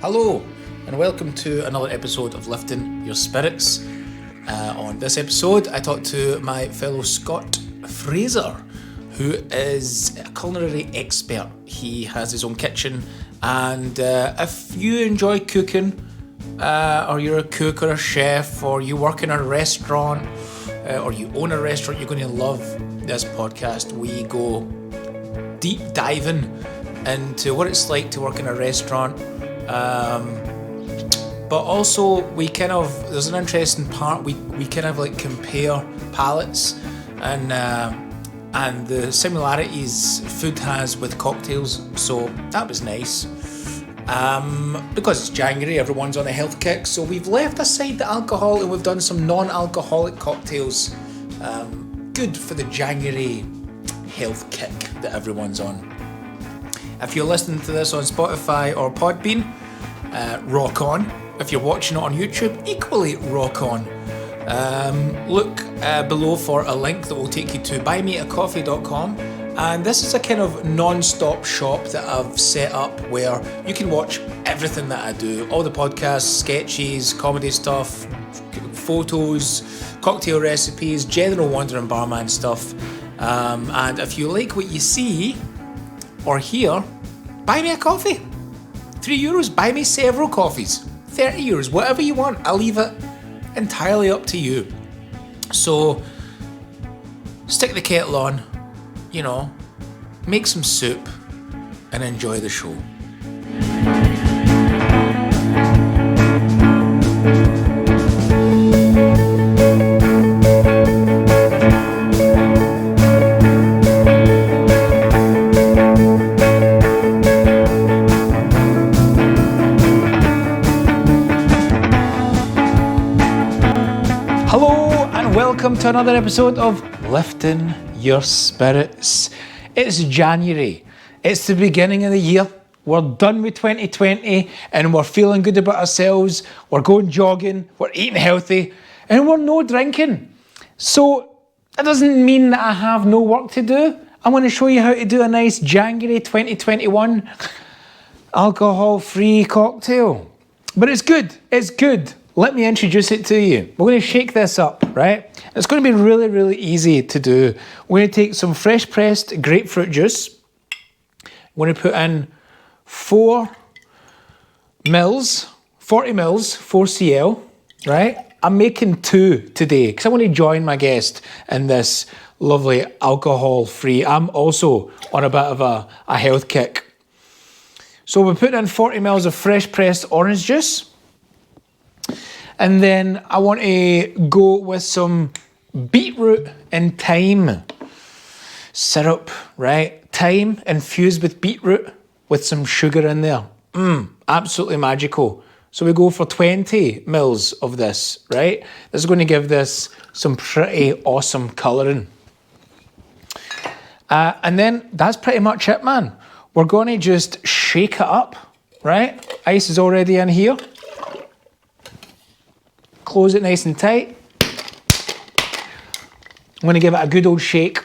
Hello, and welcome to another episode of Lifting Yer Spirits. On this episode, I talked to my fellow Scot, Fraser, who is a culinary expert. He has his own kitchen, and if you enjoy cooking, or you're a cook or a chef, or you work in a restaurant, or you own a restaurant, you're going to love this podcast. We go deep diving into what it's like to work in a restaurant. But also there's an interesting part, we kind of like compare palates and the similarities food has with cocktails, so that was nice. Because it's January, everyone's on a health kick, so we've left aside the alcohol and we've done some non-alcoholic cocktails, good for the January health kick that everyone's on. If you're listening to this on Spotify or Podbean, rock on. If you're watching it on YouTube, equally rock on. Look below for a link that will take you to buymeacoffee.com, and this is a kind of non-stop shop that I've set up where you can watch everything that I do, all the podcasts, sketches, comedy stuff, photos, cocktail recipes, general wandering barman stuff, and if you like what you see or hear, buy me a coffee. €3, buy me several coffees. €30, whatever you want. I'll leave it entirely up to you. So, stick the kettle on, make some soup, and enjoy the show. Welcome to another episode of Lifting Yer Spirits. It's January. It's the beginning of the year. We're done with 2020 and we're feeling good about ourselves. We're going jogging, we're eating healthy, and we're no drinking. So that doesn't mean that I have no work to do. I'm going to show you how to do a nice January 2021 alcohol-free cocktail. But it's good. It's good. Let me introduce it to you. We're going to shake this up, right? It's going to be really, really easy to do. We're going to take some fresh pressed grapefruit juice. We're going to put in 4 mils, 40 mils, 4cl, right? I'm making 2 today because I want to join my guest in this lovely alcohol-free. I'm also on a bit of a health kick. So we're putting in 40 mils of fresh pressed orange juice. And then I want to go with some beetroot and thyme syrup, right? Thyme infused with beetroot with some sugar in there. Absolutely magical. So we go for 20 mils of this, right? This is going to give this some pretty awesome colouring. And then that's pretty much it, man. We're going to just shake it up, right? Ice is already in here. Close it nice and tight. I'm going to give it a good old shake.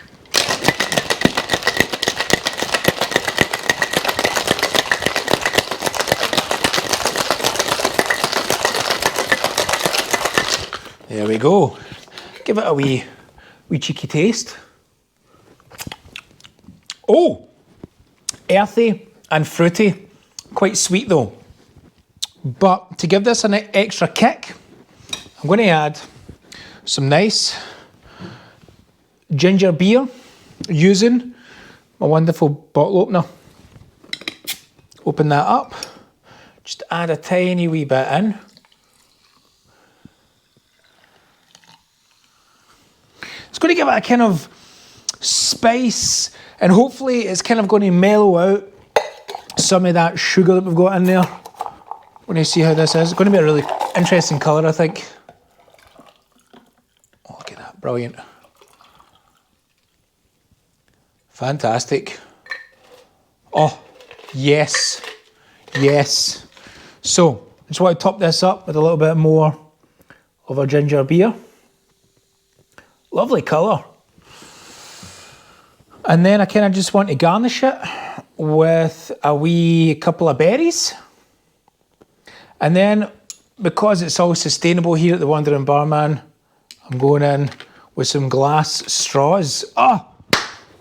There we go. Give it a wee cheeky taste. Oh, earthy and fruity. Quite sweet though. But to give this an extra kick, I'm going to add some nice ginger beer using my wonderful bottle opener. Open that up. Just add a tiny wee bit in. It's going to give it a kind of spice, and hopefully it's kind of going to mellow out some of that sugar that we've got in there. We're going to see how this is. It's going to be a really interesting colour, I think. Brilliant. Fantastic. Oh, yes. Yes. So, I just want to top this up with a little bit more of our ginger beer. Lovely colour. And then I kind of just want to garnish it with a wee couple of berries. And then, because it's all sustainable here at the Wandering Barman, I'm going in with some glass straws. Oh,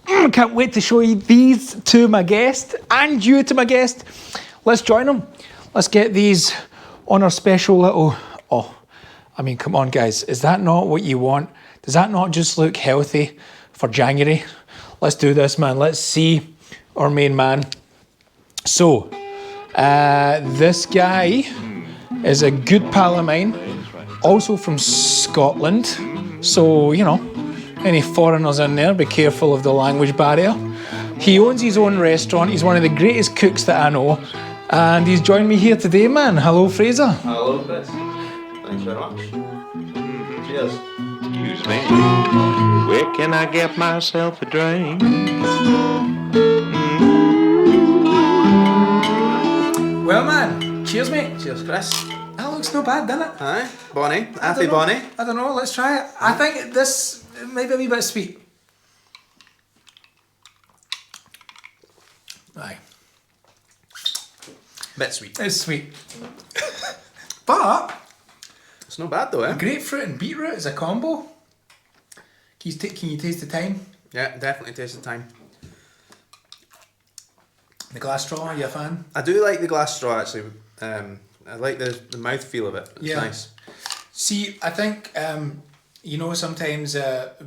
I can't wait to show you these to my guest and you to my guest. Let's join them. Let's get these on our special little... Oh, I mean, come on, guys. Is that not what you want? Does that not just look healthy for January? Let's do this, man. Let's see our main man. So, this guy is a good pal of mine, also from Scotland. So, you know, any foreigners in there, be careful of the language barrier. He owns his own restaurant. He's one of the greatest cooks that I know. And he's joined me here today, man. Hello, Fraser. Hello, Chris. Thanks very much. Cheers. Excuse me, where can I get myself a drink? Well, man, cheers, mate. Cheers, Chris. That looks no bad, doesn't it? Aye, Bonnie. Happy Bonnie. I don't know, let's try it. I think this might be a wee bit sweet. Aye. Bit sweet. It's sweet. But It's not bad though, eh? grapefruit and beetroot is a combo. Can you taste the thyme? Yeah, definitely taste the time. The glass straw, are you a fan? I do like the glass straw actually. I like the mouthfeel of it. It's nice. See, I think, you know, sometimes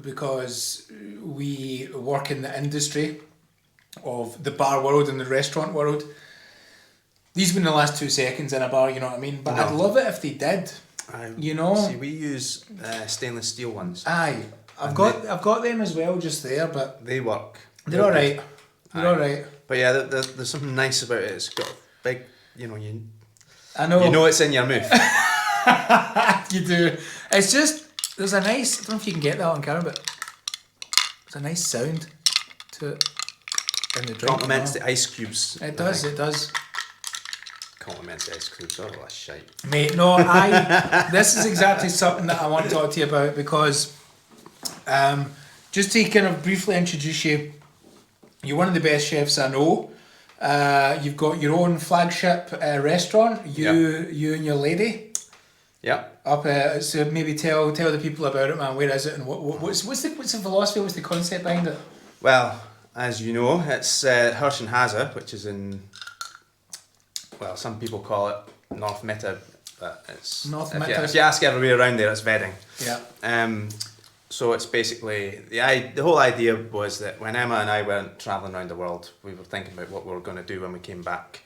because we work in the industry of the bar world and the restaurant world, these have been the last 2 seconds in a bar, you know what I mean? But No. I'd love it if they did. You know? See, we use stainless steel ones. Aye. I've got them as well just there, but They work. they're alright. They're Aye. alright. But yeah, there's something nice about it. It's got a big, you I know. it's in your mouth. You do. It's just, there's a nice, I don't know if you can get that on camera, but there's a nice sound to it in the drink. Compliments the ice cubes. It does, it does. Compliments the ice cubes. Oh, that's shite. Mate, no, this is exactly something that I want to talk to you about because just to kind of briefly introduce you, you're one of the best chefs I know. You've got your own flagship restaurant, you and your lady. Yeah. Up, so maybe tell the people about it, man. Where is it, and what's the philosophy? What's the concept behind it? Well, as you know, it's Hirsch Hase, which is in, well, some people call it North Mitter, but it's if you ask everywhere around there, it's Vedding. Yeah. So it's basically the whole idea was that when Emma and I went traveling around the world, we were thinking about what we were going to do when we came back,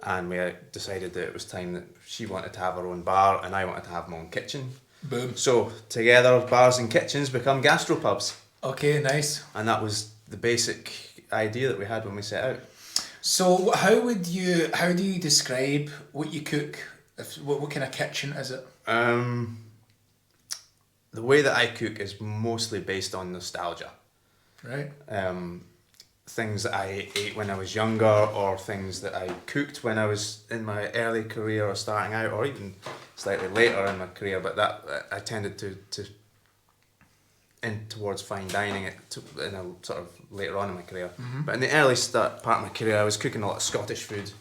and we decided that it was time that she wanted to have her own bar and I wanted to have my own kitchen. Boom. So together, bars and kitchens become gastropubs. Okay, nice. And that was the basic idea that we had when we set out. So how do you describe what you cook? What kind of kitchen is it? The way that I cook is mostly based on nostalgia. Right. Things that I ate when I was younger, or things that I cooked when I was in my early career or starting out, or even slightly later in my career. But that I tended to in towards fine dining in a sort of later on in my career. Mm-hmm. But in the early part of my career, I was cooking a lot of Scottish food.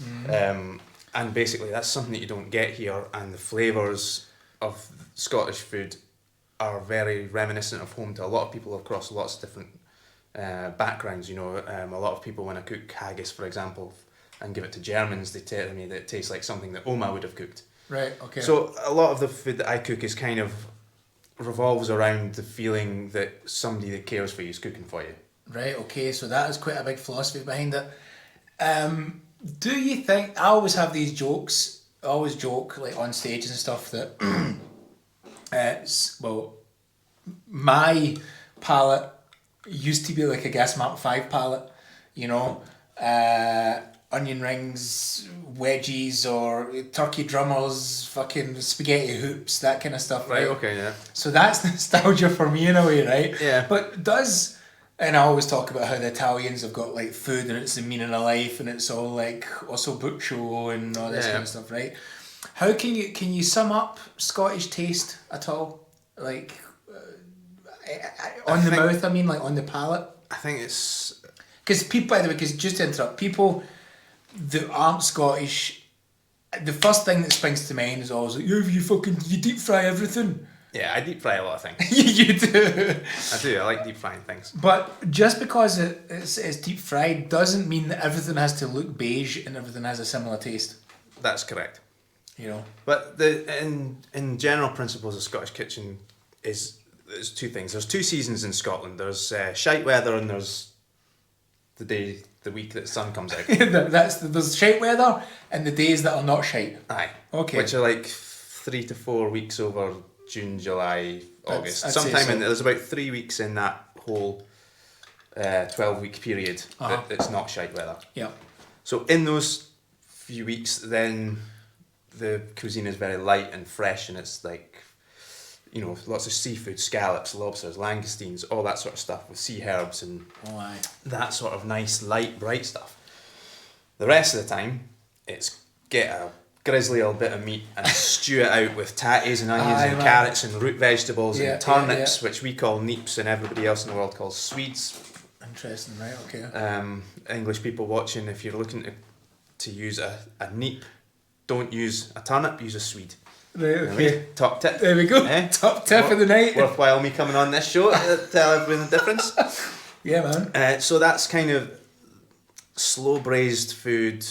Mm-hmm. And basically that's something that you don't get here, and the flavours of Scottish food are very reminiscent of home to a lot of people across lots of different backgrounds. You know, a lot of people, when I cook haggis, for example, and give it to Germans, they tell me that it tastes like something that Oma would have cooked. Right, okay. So a lot of the food that I cook is kind of revolves around the feeling that somebody that cares for you is cooking for you. Right, okay, so that is quite a big philosophy behind it. Do you think, I always have these jokes, I always joke like on stages and stuff that my palate used to be like a Gas Mark 5 palate, you know, onion rings, wedgies, or turkey drummers, fucking spaghetti hoops, that kind of stuff, right? Okay, yeah. So that's nostalgia for me in a way, right? Yeah. But and I always talk about how the Italians have got like food and it's the meaning of life and it's all like osso buccio and all this kind of stuff, right? How can you sum up Scottish taste at all? Like on the mouth, I mean, like on the palate? I think it's... Because people, by the way, just to interrupt, people that aren't Scottish the first thing that springs to mind is always like, you deep fry everything. Yeah, I deep fry a lot of things. You do. I do. I like deep frying things. But just because it's deep fried doesn't mean that everything has to look beige and everything has a similar taste. That's correct. You know. But in general principles of Scottish kitchen there's two things. There's two seasons in Scotland. There's shite weather and there's the week that the sun comes out. There's shite weather and the days that are not shite. Aye. Okay. Which are like 3 to 4 weeks over June, July, August. I'd say Sometime so. there's about 3 weeks in that whole 12-week period that it's not shite weather. Yeah. So in those few weeks, then the cuisine is very light and fresh, and it's like, you know, lots of seafood, scallops, lobsters, langoustines, all that sort of stuff with sea herbs and that sort of nice, light, bright stuff. The rest of the time, it's get a grizzly old bit of meat and stew it out with tatties and onions and carrots and root vegetables and turnips, which we call neeps and everybody else in the world calls swedes. Interesting, right? Okay. English people watching, if you're looking to use a neep, don't use a turnip, use a swede. Right, okay. Top tip. There we go. Top tip of the night. Worthwhile me coming on this show to tell everyone the difference. Yeah, man. So that's kind of slow braised food,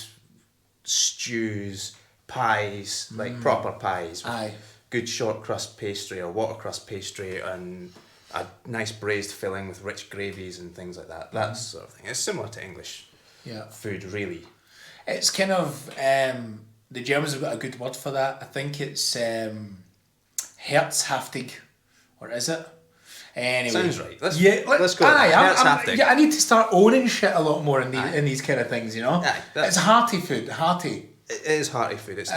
stews, pies, like proper pies. Aye. Good short crust pastry or watercrust pastry and a nice braised filling with rich gravies and things like that. That sort of thing. It's similar to English food, really. It's kind of... the Germans have got a good word for that. I think it's Herzhaftig, or is it? Anyway, sounds right. Let's go. Herzhaftig. I need to start owning shit a lot more in these kind of things. You know, it's hearty food. Hearty. It is hearty food. It's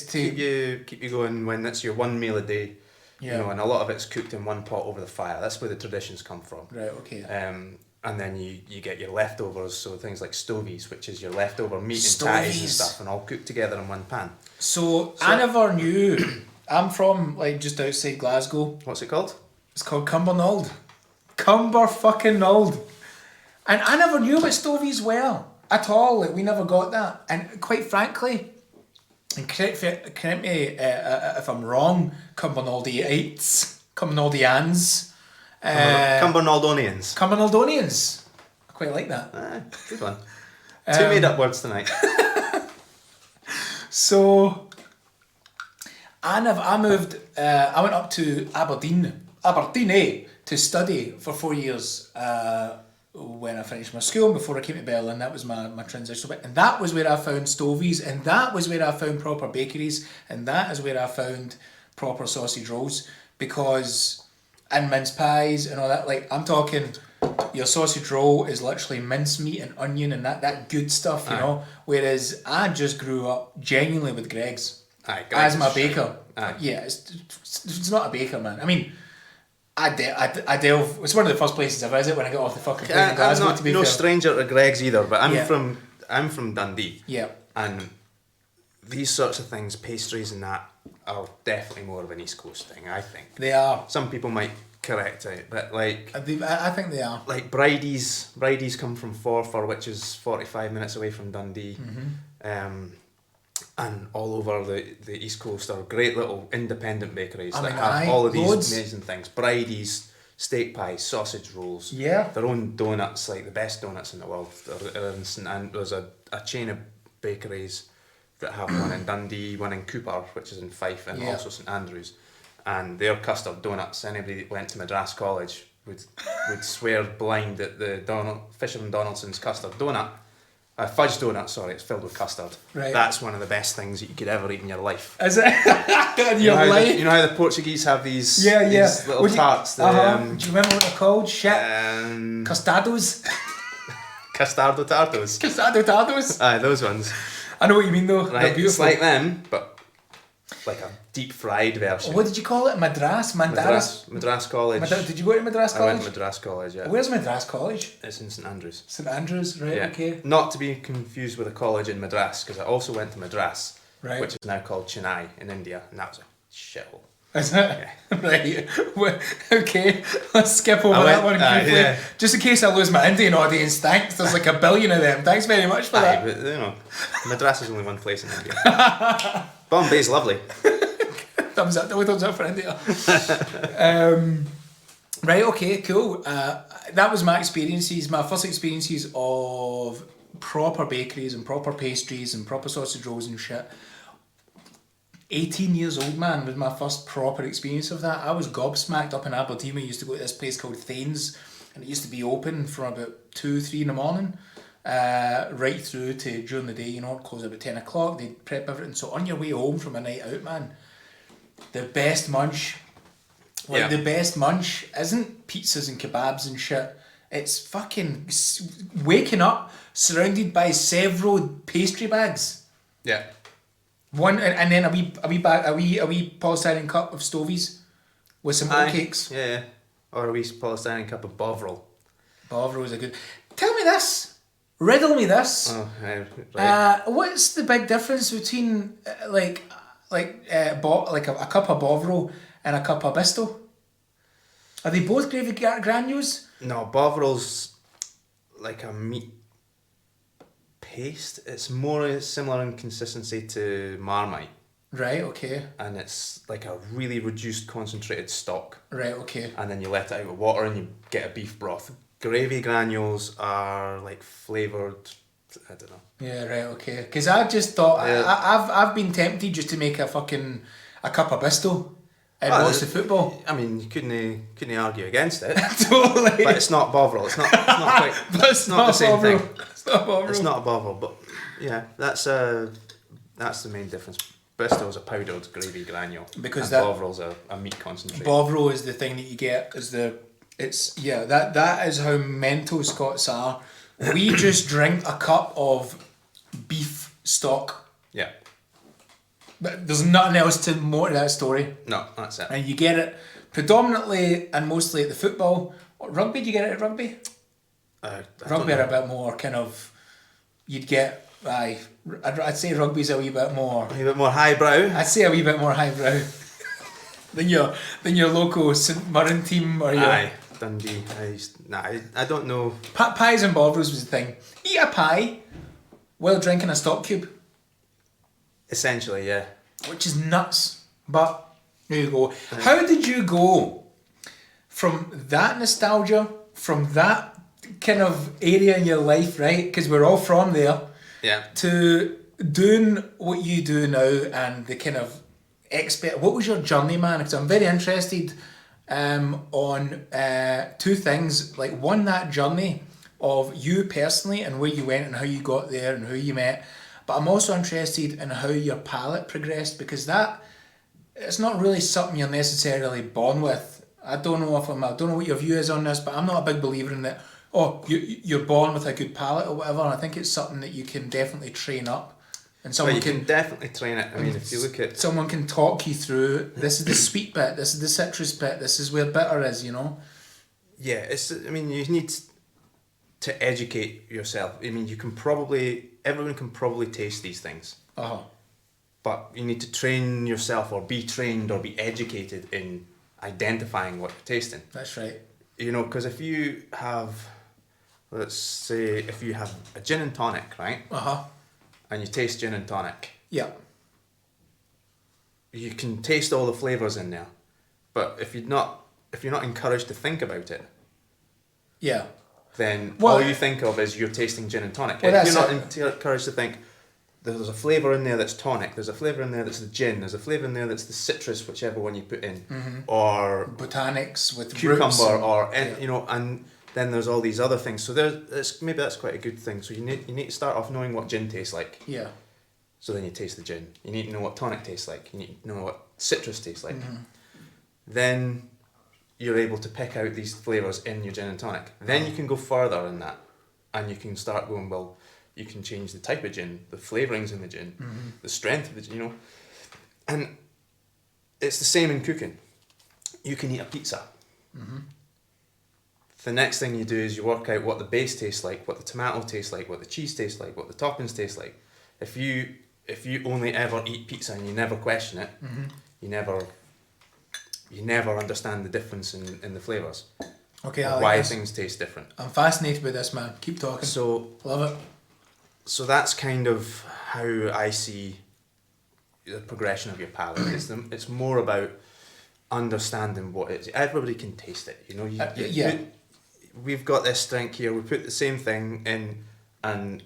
to keep you going when it's your one meal a day. Yeah. You know, and a lot of it's cooked in one pot over the fire. That's where the traditions come from. Right. Okay. And then you get your leftovers, so things like stovies, which is your leftover meat and tatties and stuff, and all cooked together in one pan. So I never knew. I'm from like just outside Glasgow. What's it called? It's called Cumbernauld. Cumber-fucking-nauld. And I never knew what stovies were at all. Like we never got that. And quite frankly, and correct me if I'm wrong, Cumbernauldians. Cumbernaudonians. Cumbernaudonians. I quite like that. Good one. Two made up words tonight. So, I went up to Aberdeen, to study for 4 years when I finished my school. Before I came to Berlin, that was my transitional bit. And that was where I found stovies, and that was where I found proper bakeries, and that is where I found proper sausage rolls, because... and mince pies and all that. Like, I'm talking, your sausage roll is literally mincemeat and onion and that good stuff, you know. Whereas I just grew up genuinely with Greg's as my baker. Yeah, it's not a baker, man. I mean, I delve. It's one of the first places I visit when I get off the fucking plane in Glasgow. I'm no stranger to Greg's either, but I'm from Dundee. Yeah. And these sorts of things, pastries and that, are definitely more of an East Coast thing, I think. They are. Some people might correct it, but like... I think they are. Like Bridie's come from Forfar, which is 45 minutes away from Dundee. Mm-hmm. And all over the East Coast are great little independent bakeries that have all of these amazing things. Bridie's, steak pies, sausage rolls. Yeah. Their own donuts, like the best donuts in the world. And there's a chain of bakeries that have one in Dundee, one in Cooper, which is in Fife, and also St Andrews. And their custard donuts, anybody that went to Madras College would swear blind that the Fisherman Donaldson's custard donut, fudge donut, sorry, it's filled with custard. Right. That's one of the best things that you could ever eat in your life. Is it? You know how the Portuguese have these little tarts? Do you remember what they're called? Shit. Custados? Custardo tartos. Custado tartos? Aye, those ones. I know what you mean though. Right, they're beautiful. It's like them, but like a deep fried version. What did you call it? Madras College. Did you go to Madras College? I went to Madras College, yeah. Where's Madras College? It's in St Andrews. St Andrews, right, okay. Not to be confused with a college in Madras, because I also went to Madras, which is now called Chennai in India, and that was a shithole. Is it? Right. Okay. Let's skip over that one briefly. yeah. Just in case I lose my Indian audience, thanks. There's like 1 billion of them. Thanks very much for that. But you know, Madras is only one place in India. Bombay's lovely. Thumbs up. No thumbs up for India. Right. Okay. Cool. That was my experiences. My first experiences of proper bakeries and proper pastries and proper sausage rolls and shit. 18 years old, man, was my first proper experience of that. I was gobsmacked up in Aberdeen. We used to go to this place called Thanes, and it used to be open from about 2-3 in the morning, right through to during the day, you know, it closed about 10 o'clock. They'd prep everything. So on your way home from a night out, man, the best munch, the best munch isn't pizzas and kebabs and shit. It's fucking waking up surrounded by several pastry bags. Yeah. One and then a wee polystyrene cup of stovies with some oatcakes. Yeah. Or a wee polystyrene cup of bovril. Bovril is a good. Tell me this. Riddle me this. Oh, right. What's the big difference between a cup of bovril and a cup of bisto? Are they both gravy granules? No, bovril's like a meat paste. It's more similar in consistency to Marmite. Right, okay. And it's like a really reduced concentrated stock. Right, okay. And then you let it out with water and you get a beef broth. Gravy granules are like flavoured, I don't know. Yeah, right, okay. Because I just thought, I've been tempted just to make a cup of bisto and watch the football. I mean, you couldn't argue against it. Totally. But it's not bovril. It's not quite. But it's not the same bovril. thing. It's not bovril. It's not a bovril, but yeah, that's the main difference. Bisto is a powdered gravy granule, because and Bovril's a meat concentrate. Bovril is the thing that you get. That is how mental Scots are. We just drink a cup of beef stock. Yeah. But there's nothing else more to that story. No, that's it. And you get it predominantly and mostly at the football. Rugby, do you get it at rugby? Rugby are a bit more kind of. You'd get. I'd say rugby's a wee bit more. A wee bit more highbrow. I'd say a wee bit more highbrow than your local St Mirren team or your. Aye, Dundee. I don't know. Pies and bovrils was the thing. Eat a pie while drinking a stock cube. Essentially, yeah. Which is nuts. But there you go. How did you go from that nostalgia, from that kind of area in your life, right? Because we're all from there. Yeah. To doing what you do now and the kind of what was your journey, man? Because I'm very interested on two things. Like, one, that journey of you personally and where you went and how you got there and who you met. But I'm also interested in how your palate progressed, because it's not really something you're necessarily born with. I don't know what your view is on this, but I'm not a big believer in that. Oh, you're born with a good palate or whatever. And I think it's something that you can definitely train up, and someone you can definitely train it. I mean, if you look at someone can talk you through. This is the sweet bit. This is the citrus bit. This is where bitter is. You know. Yeah, I mean, you need to educate yourself. I mean, everyone can probably taste these things. But you need to train yourself, or be trained, or be educated in identifying what you're tasting. That's right. You know, because if you have, let's say, if you have a gin and tonic, right? And you taste gin and tonic. Yeah. You can taste all the flavours in there, but if you're not encouraged to think about it. Yeah. Then all you think of is you're tasting gin and tonic. Well, if you're not encouraged to think, there's a flavour in there that's tonic, there's a flavour in there that's the gin, there's a flavour in there that's the citrus, whichever one you put in, or botanics with cucumber, and then there's all these other things. So maybe that's quite a good thing. So you need to start off knowing what gin tastes like. Yeah. So then you taste the gin. You need to know what tonic tastes like. You need to know what citrus tastes like. Then you're able to pick out these flavours in your gin and tonic. Then you can go further in that, and you can start going, well, you can change the type of gin, the flavourings in the gin, the strength of the gin, And it's the same in cooking. You can eat a pizza. The next thing you do is you work out what the base tastes like, what the tomato tastes like, what the cheese tastes like, what the toppings taste like. If you only ever eat pizza and you never question it, you never you never understand the difference in the flavours. Okay, I Or like why this. things taste different. I'm fascinated by this, man. Keep talking. So Love it. So that's kind of how I see the progression of your palate. It's more about understanding what it is. Everybody can taste it, you know. Yeah. We've got this drink here. We put the same thing in, and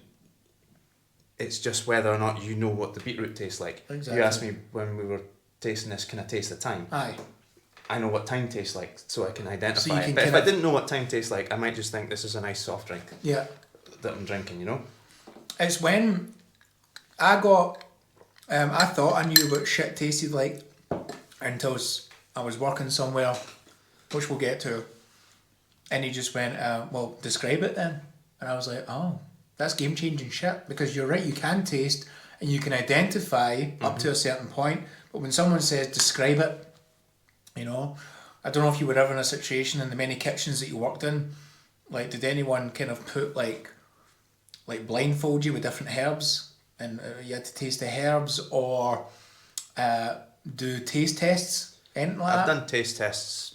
it's just whether or not you know what the beetroot tastes like. Exactly. You asked me when we were tasting this, can I taste the thyme? Aye. I know what thyme tastes like, so I can identify can it. But if kinda- I didn't know what thyme tastes like, I might just think this is a nice soft drink Yeah. that I'm drinking, you know. It's when I got, I thought I knew what shit tasted like until I was working somewhere, which we'll get to, and he just went, well, describe it then. And I was like, oh, that's game-changing shit, because you're right, you can taste and you can identify up to a certain point, but when someone says describe it, you know, I don't know if you were ever in a situation in the many kitchens that you worked in, like, did anyone kind of put like blindfold you with different herbs and you had to taste the herbs, or do taste tests, anything like I've that? done taste tests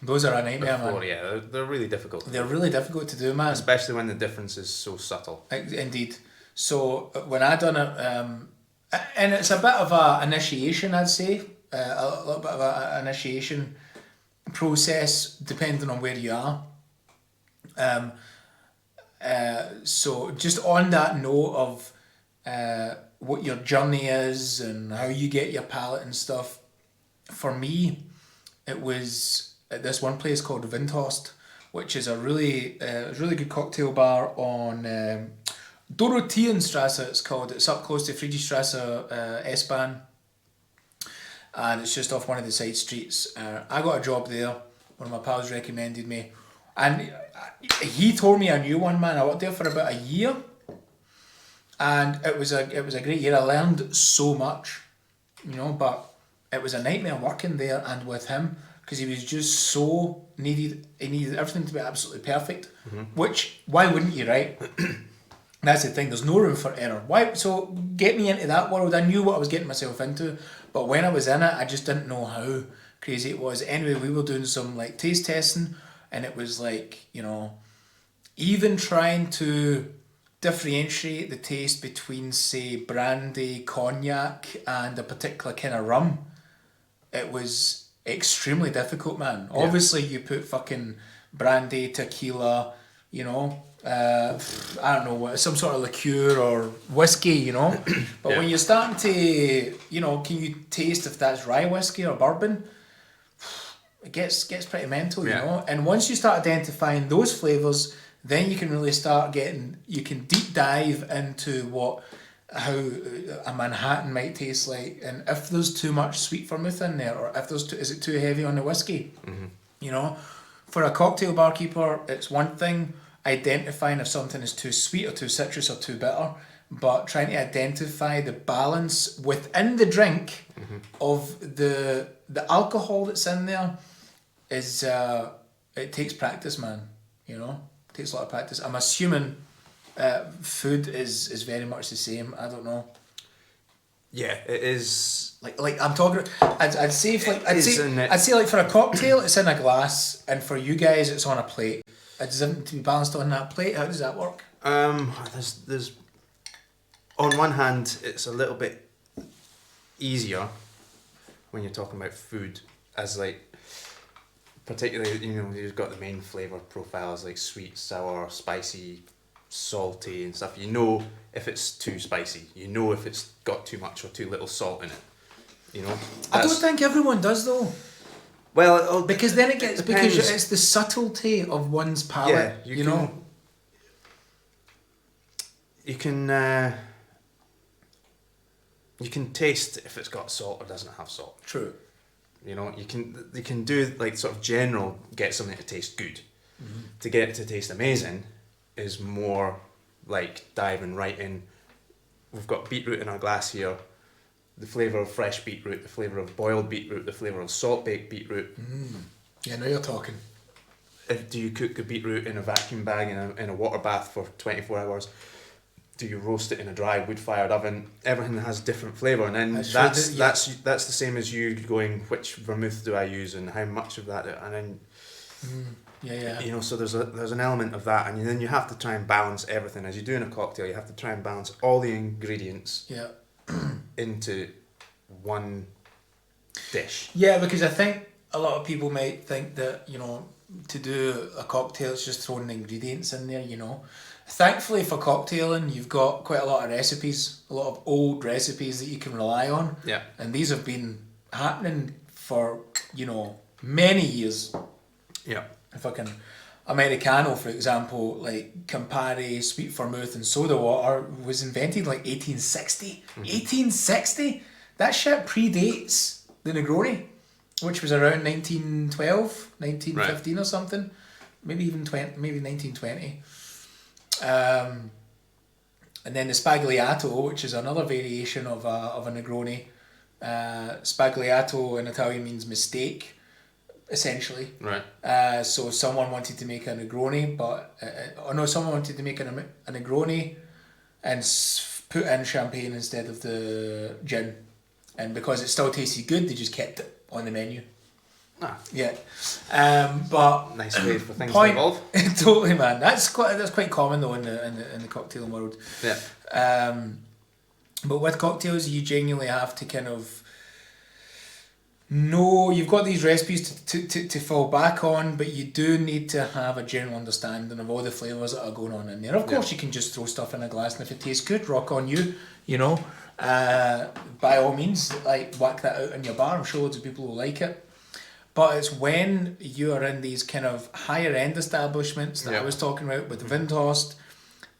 Those are a nightmare, before, man. yeah. They're really difficult. They're really difficult to do, man. Especially when the difference is so subtle. Indeed. So when I done it, and it's a bit of a initiation, I'd say, a little bit of an initiation process depending on where you are. So just on that note of what your journey is and how you get your palate and stuff, for me, it was at this one place called Windhorst, which is a really good cocktail bar on Dorotheenstrasse, it's called. It's up close to Friedrichstrasse, S-Bahn, and it's just off one of the side streets. I got a job there. One of my pals recommended me, and he told me I knew one, man. I worked there for about a year, and it was a great year. I learned so much, you know, but it was a nightmare working there and with him, because he was just so needed. He needed everything to be absolutely perfect. Which, why wouldn't you, right? That's the thing. There's no room for error. Why? So get me into that world. I knew what I was getting myself into, but when I was in it, I just didn't know how crazy it was. Anyway, we were doing some like taste testing, and it was like, you know, even trying to differentiate the taste between, say, brandy, cognac, and a particular kind of rum. It was extremely difficult, man. Yeah. Obviously, you put fucking brandy, tequila, you know, I don't know, what, some sort of liqueur or whiskey, you know. But when you're starting to, you know, can you taste if that's rye whiskey or bourbon? It gets pretty mental, you know. And once you start identifying those flavours, then you can really start you can deep dive into how a Manhattan might taste like, and if there's too much sweet vermouth in there, or if is it too heavy on the whiskey? You know, for a cocktail barkeeper, it's one thing identifying if something is too sweet or too citrus or too bitter, but trying to identify the balance within the drink of the alcohol that's in there is it takes practice, man. You know, it takes a lot of practice. I'm assuming food is very much the same. I don't know. Yeah, it is. Like I'm talking. I'd say I'd say like for a cocktail, it's in a glass, and for you guys, it's on a plate. Does it to be balanced on that plate? How does that work? There's on one hand, it's a little bit easier when you're talking about food, as like, particularly, you know, you've got the main flavour profiles like sweet, sour, spicy, salty and stuff. You know if it's too spicy. You know if it's got too much or too little salt in it. You know. I don't think everyone does though. Well, because then it gets depends. because it's the subtlety of one's palate. Yeah, you know. You can taste if it's got salt or doesn't have salt. True. You know, you can do like sort of general, get something to taste good. To get it to taste amazing is more like diving right in. We've got beetroot in our glass here. The flavour of fresh beetroot, the flavour of boiled beetroot, the flavour of salt baked beetroot. Yeah, now you're talking. Do you cook the beetroot in a vacuum bag in a water bath for 24 hours? do you roast it in a dry wood-fired oven? Everything has different flavour, and then That's that's the same as you going, which vermouth do I use and how much of that, and then you know, so there's an element of that, and then you have to try and balance everything as you do in a cocktail. You have to try and balance all the ingredients into one dish. Yeah, because I think a lot of people might think that, you know, to do a cocktail it's just throwing ingredients in there, you know. Thankfully for cocktailing, you've got quite a lot of recipes, a lot of old recipes that you can rely on. Yeah. And these have been happening for, you know, many years. Yeah. If I can, Americano, for example, like Campari, sweet vermouth and soda water was invented like 1860. 1860? That shit predates the Negroni, which was around 1912, 1915 or something. Maybe even 1920. And then the Spagliato, which is another variation of a Negroni. Spagliato in Italian means mistake, essentially. Right. So someone wanted to make a Negroni, someone wanted to make a Negroni and put in champagne instead of the gin. And because it still tasted good, they just kept it on the menu. Ah. Yeah. But nice way for things to evolve. Totally, man. That's quite common though in the cocktail world. Yeah. But with cocktails, you genuinely have to kind of know you've got these recipes to fall back on, but you do need to have a general understanding of all the flavours that are going on in there. Of course, you can just throw stuff in a glass, and if it tastes good, rock on you. You know, by all means, like whack that out in your bar. I'm sure loads of people will like it. But it's when you are in these kind of higher end establishments that I was talking about with Windhorst,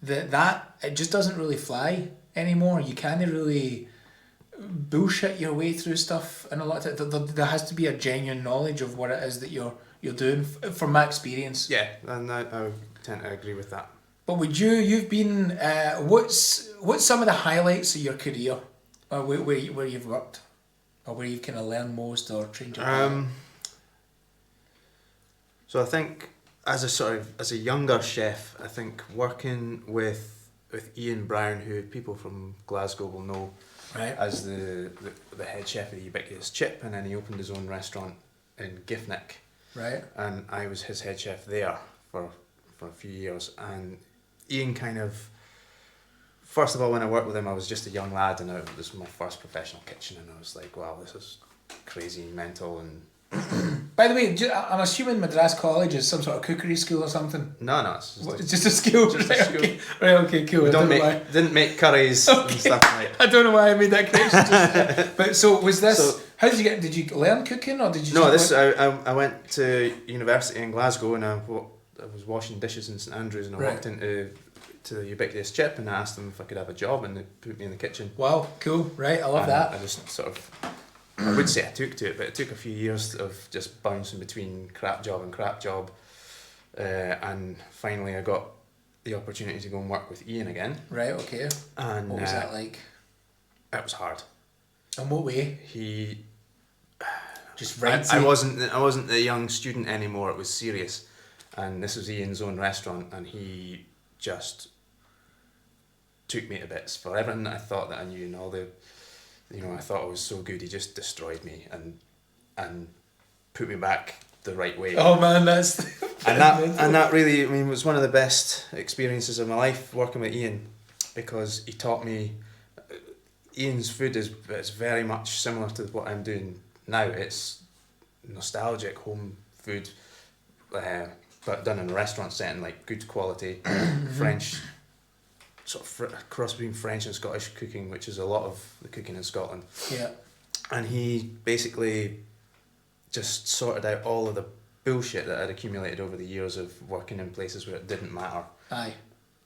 that it just doesn't really fly anymore. You can't really bullshit your way through stuff, and a lot of there has to be a genuine knowledge of what it is that you're doing. From my experience. Yeah, and I tend to agree with that. But you've been what's some of the highlights of your career, where you've worked, or where you've kind of learned most or trained your So I think as a younger chef, I think working with Ian Brown, who people from Glasgow will know, right, as the head chef of the Ubiquitous Chip, and then he opened his own restaurant in Giffnock. Right. And I was his head chef there for a few years, and Ian kind of, first of all, when I worked with him, I was just a young lad, and this was my first professional kitchen, and I was like, wow, this is crazy, mental, and... By the way, I'm assuming Madras College is some sort of cookery school or something. No, it's just, it's just a school. Just a school. Okay. Right, okay, cool. We didn't make curries and stuff like that. I don't know why I made that connection. But so was this? So, how did you learn cooking, or did you? No, I went to university in Glasgow, and I was washing dishes in St Andrews, and I walked into the Ubiquitous Chip, and I asked them if I could have a job, and they put me in the kitchen. Wow, cool, right? I love that. I just sort of, I would say I took to it, but it took a few years of just bouncing between crap job, and finally I got the opportunity to go and work with Ian again. Right, okay. And what was that like? It was hard. In what way? He just right. I wasn't a young student anymore. It was serious, and this was Ian's own restaurant, and he just took me to bits for everything that I thought that I knew, and all the, I thought I was so good. He just destroyed me and put me back the right way. Oh man, that's and that really, was one of the best experiences of my life, working with Ian, because he taught me. Ian's food is very much similar to what I'm doing now. It's nostalgic home food, but done in a restaurant setting, like good quality, French, sort of cross between French and Scottish cooking, which is a lot of the cooking in Scotland. Yeah. And he basically just sorted out all of the bullshit that I'd accumulated over the years of working in places where it didn't matter. Aye.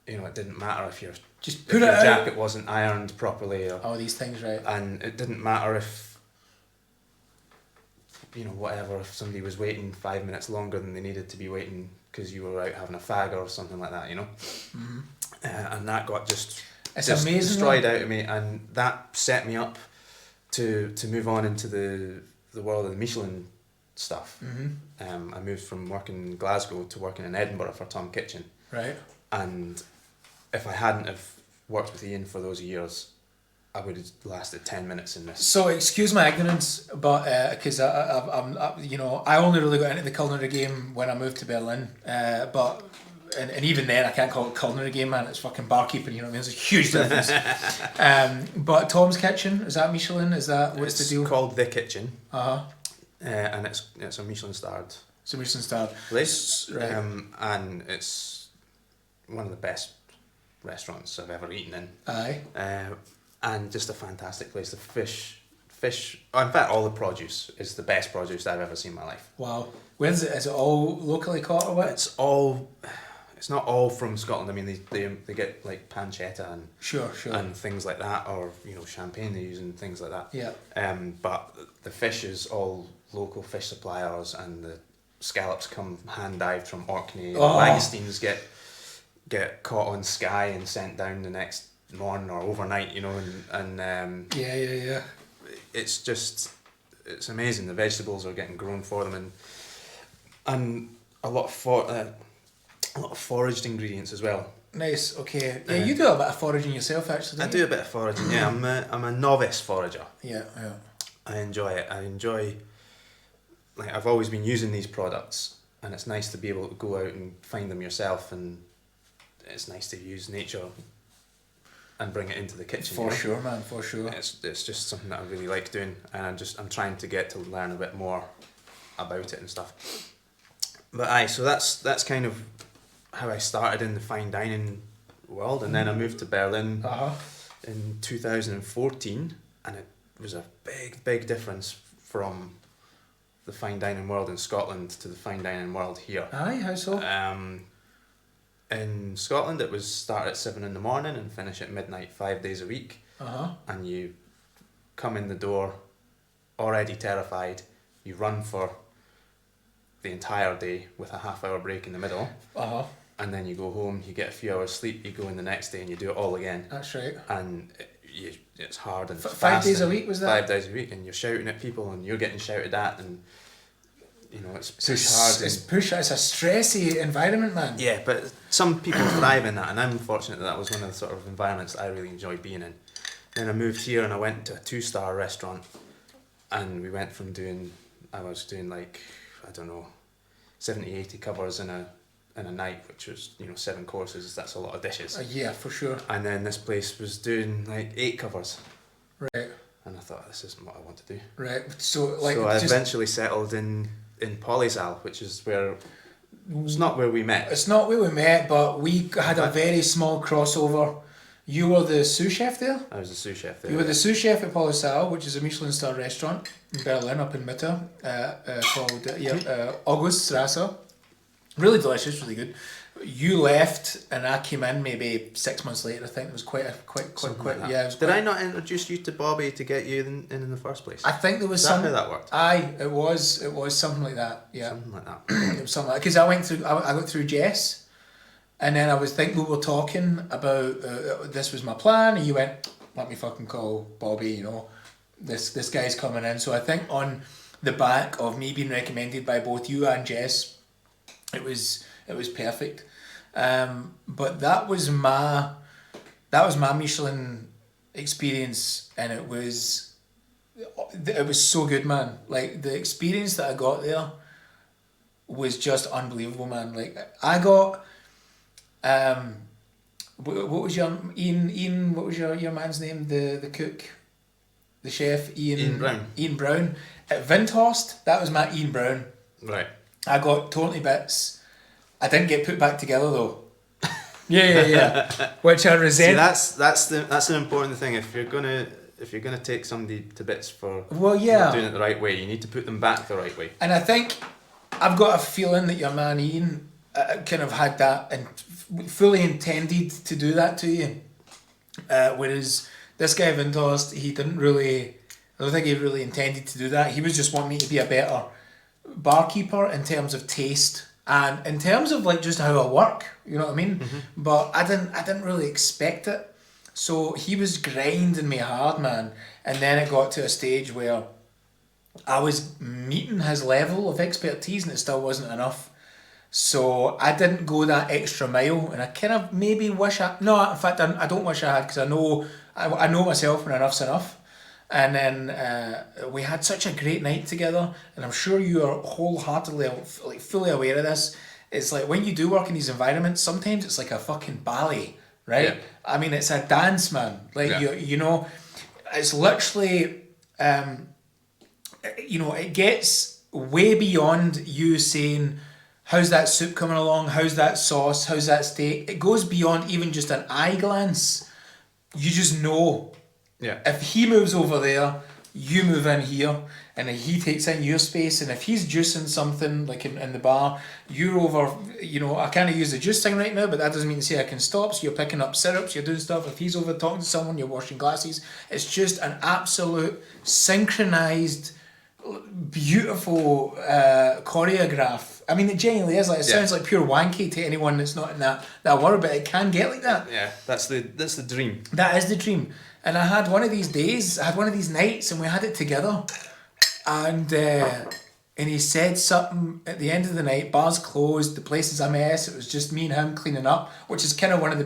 It didn't matter if your jacket jacket wasn't ironed properly, or all these things, right? And it didn't matter if, whatever, if somebody was waiting 5 minutes longer than they needed to be waiting because you were out having a fag or something like that, Mm-hmm. And that got just amazing, destroyed out of me, and that set me up to move on into the world of the Michelin stuff. Mm-hmm. I moved from working in Glasgow to working in Edinburgh for Tom Kitchen. Right. And if I hadn't have worked with Ian for those years, I would have lasted 10 minutes in this. So excuse my ignorance, but because I only really got into the culinary game when I moved to Berlin. But even then I can't call it culinary game, man. It's fucking barkeeping. You know what I mean? There's a huge difference. But Tom's Kitchen, is that Michelin? Is that what's the deal? It's called The Kitchen. And it's a Michelin starred. It's a Michelin star place, right? And it's one of the best restaurants I've ever eaten in. Aye. And just a fantastic place. The fish. In fact, all the produce is the best produce I've ever seen in my life. Wow. Where's it? Is it all locally caught or what? It's not all from Scotland. I mean, they get like pancetta and Sure. and things like that, or champagne they use and things like that. Yeah. But the fish is all local fish suppliers, and the scallops come hand dived from Orkney. Oh. Langoustines get caught on Skye and sent down the next morning or overnight. Yeah. It's amazing. The vegetables are getting grown for them, and a lot of foraged ingredients as well. Nice. Okay. Yeah, you do a bit of foraging yourself, actually. I do a bit of foraging. Yeah, I'm a novice forager. Yeah. I enjoy it. I've always been using these products, and it's nice to be able to go out and find them yourself, and it's nice to use nature and bring it into the kitchen. For sure, man. For sure. It's just something that I really like doing, and I'm trying to get to learn a bit more about it and stuff. But so that's kind of how I started in the fine dining world, and then I moved to Berlin in 2014, and it was a big difference from the fine dining world in Scotland to the fine dining world here. Aye, how so? In Scotland, it was start at 7 in the morning and finish at midnight 5 days a week. And you come in the door already terrified. You run for the entire day with a half-hour break in the middle. And then you go home, you get a few hours sleep, you go in the next day and you do it all again. That's right. And it's hard and fast. 5 days a week, was that? 5 days a week, and you're shouting at people and you're getting shouted at, and it's hard. It's a stressy environment, man. Yeah, but some people thrive in that, and I'm fortunate that was one of the sort of environments that I really enjoy being in. Then I moved here and I went to a 2-star restaurant, and we went from I was doing like, I don't know, 70, 80 covers in a night, which was 7 courses. That's a lot of dishes. Yeah, for sure. And then this place was doing like 8 covers. Right. And I thought, this isn't what I want to do. Right. So I eventually settled in Polysal, which is where it's not where we met. It's not where we met, but we had a very small crossover. You were the sous chef there? I was the sous chef there. You were the sous chef at Polysal, which is a Michelin star restaurant in Berlin, up in Mitte, called Auguststrasse. Really delicious, really good. You left and I came in maybe 6 months later. I think it was quite quick. Like yeah. Did I not introduce you to Bobby to get you in the first place? I think there was Is that how that worked? Aye, it was something like that. Yeah. Something like that. It was something like that, because I went through Jess, and then we were talking about this was my plan, and you went, let me fucking call Bobby. This guy's coming in. So I think on the back of me being recommended by both you and Jess, it was perfect. But that was my Michelin experience, and it was so good, man. Like, the experience that I got there was just unbelievable, man. Like, I got what was your Ian? What was your man's name? The cook, the chef, Ian Brown. Ian Brown at Windhorst. That was my Ian Brown. Right. I got totally bits. I didn't get put back together though. Yeah. Which I resent. See, that's an important thing. If you're gonna take somebody to bits for not doing it the right way, you need to put them back the right way. And I think I've got a feeling that your man Ian kind of had that and fully intended to do that to you. Whereas this guy Windhorst, I don't think he really intended to do that. He was just wanting me to be a better barkeeper in terms of taste and in terms of like just how I work, you know what I mean? Mm-hmm. But I didn't really expect it. So he was grinding me hard, man. And then it got to a stage where I was meeting his level of expertise and it still wasn't enough. So I didn't go that extra mile, and I kind of maybe wish in fact I don't wish I had, because I know myself when enough's enough. And then we had such a great night together, and I'm sure you are wholeheartedly, like, fully aware of this. It's like when you do work in these environments, sometimes it's like a fucking ballet, right? Yeah. I mean, it's a dance, man. Like, you know, it's literally, you know, it gets way beyond you saying, how's that soup coming along? How's that sauce? How's that steak? It goes beyond even just an eye glance. You just know. Yeah. If he moves over there, you move in here, and then he takes in your space, and if he's juicing something, like in the bar, you're over, you know, I can't use the juice thing right now, but that doesn't mean to say I can stop, so you're picking up syrups, you're doing stuff. If he's over talking to someone, you're washing glasses. It's just an absolute synchronized, beautiful choreograph. I mean, it genuinely is. Like, it sounds like pure wanky to anyone that's not in that world, but it can get like that. Yeah, that's the dream. That is the dream. And I had one of these days, I had one of these nights, and we had it together. And he said something at the end of the night, bars closed, the place is a mess, it was just me and him cleaning up, which is kind of one of the